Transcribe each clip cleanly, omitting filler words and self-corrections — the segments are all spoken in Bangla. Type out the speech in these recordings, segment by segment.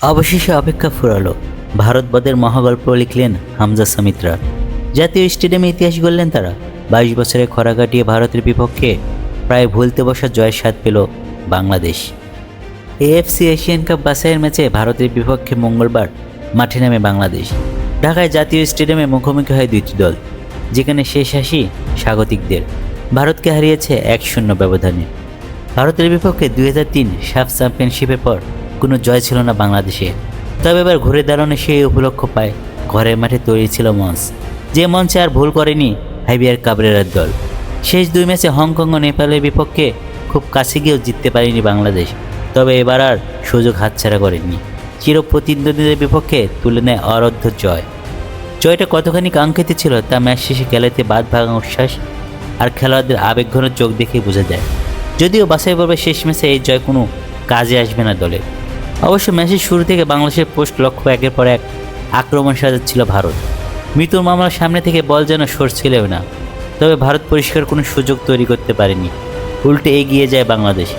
অবশেষে অপেক্ষা ফুরালো। ভারত বদের মহাগল্প লিখলেন হামজা সামিত্রা। জাতীয় স্টেডিয়ামে ইতিহাস গড়লেন তারা। 22 বছরে খরা কাটিয়ে ভারতের বিপক্ষে প্রায় ভুলতে বসা জয়ের স্বাদ পেল বাংলাদেশ। এএফসি এশিয়ান কাপ বাছাইয়ের ম্যাচে ভারতের বিপক্ষে মঙ্গলবার মাঠে নামে বাংলাদেশ। ঢাকায় জাতীয় স্টেডিয়ামে মুখোমুখি হয় দুইটি দল, যেখানে শেষ হাসি স্বাগতিকদের। ভারতকে হারিয়েছে 1-0 ব্যবধানে। ভারতের বিপক্ষে 2003 সাফ চ্যাম্পিয়নশিপের পর কোনো জয় ছিল না বাংলাদেশে। তবে এবার ঘুরে দাঁড়ানো সেই উপলক্ষ পায় ঘরের মাঠে তৈরি ছিল মঞ্চ, যে মঞ্চে আর ভুল করেনি হাইবিয়ার কাবরেরার দল। শেষ দুই ম্যাচে হংকং ও নেপালের বিপক্ষে খুব কাছে গিয়েও জিততে পারেনি বাংলাদেশ, তবে এবার আর সুযোগ হাতছাড়া করেনি। চির প্রতিদ্বন্দ্বীদের বিপক্ষে তুলে নেয় অরধ্য জয়। জয়টা কতখানি কাঙ্ক্ষিত ছিল তা ম্যাচ শেষে খেলাতে বাদ ভাঙা উচ্ছ্বাস আর খেলোয়াড়দের আবেগঘন চোখ দেখেই বোঝা যায়। যদিও বাছাই পর্বে শেষ ম্যাচে এই জয় কোনো কাজে আসবে না দলে। অবশ্য ম্যাচের শুরু থেকে বাংলাদেশের পোস্ট লক্ষ্য একের পর এক আক্রমণ সাজাচ্ছিল ভারত। মৃত্যুর মামলার সামনে থেকে বল যেন সরছিলও না। তবে ভারত পরিষ্কার কোনো সুযোগ তৈরি করতে পারেনি। উল্টে এগিয়ে যায় বাংলাদেশ।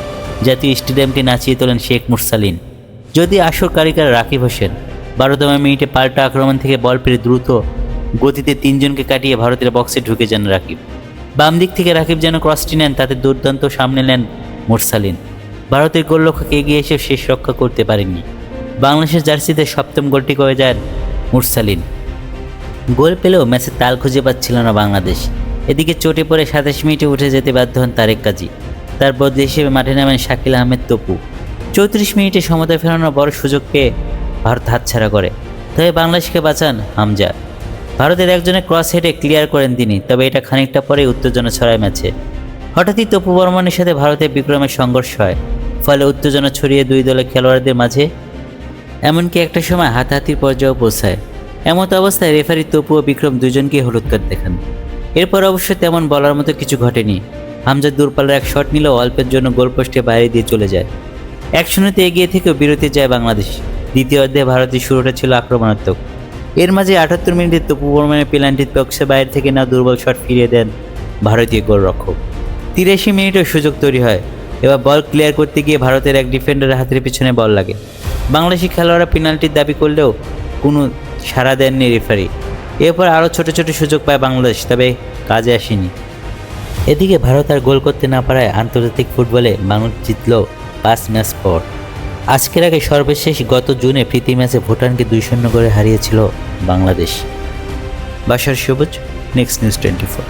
জাতীয় স্টেডিয়ামকে নাচিয়ে তোলেন শেখ মুরসালিন। যদি আসর কারিগর রাকিব হোসেন 12তম মিনিটে পাল্টা আক্রমণ থেকে বল পেয়ে দ্রুত গতিতে তিনজনকে কাটিয়ে ভারতের বক্সে ঢুকে যান রাকিব। বাম দিক থেকে রাকিব যেন ক্রসটি নেন, তাতে দুর্দান্ত সামনে নেন মুরসালিন। ভারতের গোলরক্ষক এগিয়ে এসে শেষ রক্ষা করতে পারেননি। বাংলাদেশের জার্সিতে 7ম গোলটি করে যায় মুরসালিন। গোল পেলেও ম্যাচে তাল খুঁজে পাচ্ছিল না বাংলাদেশ। এদিকে চোটে পড়ে 27 মিনিটে উঠে যেতে বাধ্য হন তারেক কাজী। তার বদলি হিসেবে মাঠে নামেন শাকিল আহমেদ তপু। 34 মিনিটে সমতা ফেরানোর বড় সুযোগ পেয়ে ভারত হাতছাড়া করে। তবে বাংলাদেশকে বাঁচান হামজা। ভারতের একজনের ক্রস হেডে ক্লিয়ার করেন তিনি, তবে এটা খানিকটা পরেই উত্তেজনা ছড়ায় ম্যাচে। হঠাৎই তপু বর্মনের সাথে ভারতের বিক্রমের সংঘর্ষ হয়, ফলে উত্তেজনা ছড়িয়ে দুই দলের খেলোয়াড়দের মাঝে, এমনকি একটা সময় হাতাহাতির পর্যায়েও পৌঁছায়। এমত অবস্থায় রেফারি তপু ও বিক্রম দুজনকেই হলুদ কার্ড দেখান। এরপর অবশ্য তেমন বলার মতো কিছু ঘটেনি। হামজা দূরপাল্লার এক শট নিলেও অল্পের জন্য গোলপোস্টে বাইরে দিয়ে চলে যায়। 1-0 এগিয়ে থেকেও বিরতি যায় বাংলাদেশ। দ্বিতীয় অর্ধে ভারতের শুরুটা ছিল আক্রমণাত্মক। এর মাঝে 78 মিনিটে তপু বর্মনের পেনাল্টি বক্সের বাইরে থেকে না দুর্বল শট ফিরিয়ে দেন ভারতীয় গোলরক্ষক। 83 মিনিটেও সুযোগ তৈরি হয়। এবার বল ক্লিয়ার করতে গিয়ে ভারতের এক ডিফেন্ডারের হাতের পিছনে বল লাগে। বাংলাদেশি খেলোয়াড়রা পেনাল্টির দাবি করলেও কোনো সাড়া দেননি রেফারি। এরপর আরও ছোট ছোট সুযোগ পায় বাংলাদেশ, তবে কাজে আসেনি। এদিকে ভারত আর গোল করতে না পারায় আন্তর্জাতিক ফুটবলে বাংলাদেশ জিতল 5 ম্যাচ পর। আজকের আগে সর্বশেষ গত জুনে প্রীতি ম্যাচে ভুটানকে 2-0 করে হারিয়েছিল বাংলাদেশ। বাশার সবুজ, নেক্সট নিউজ 24।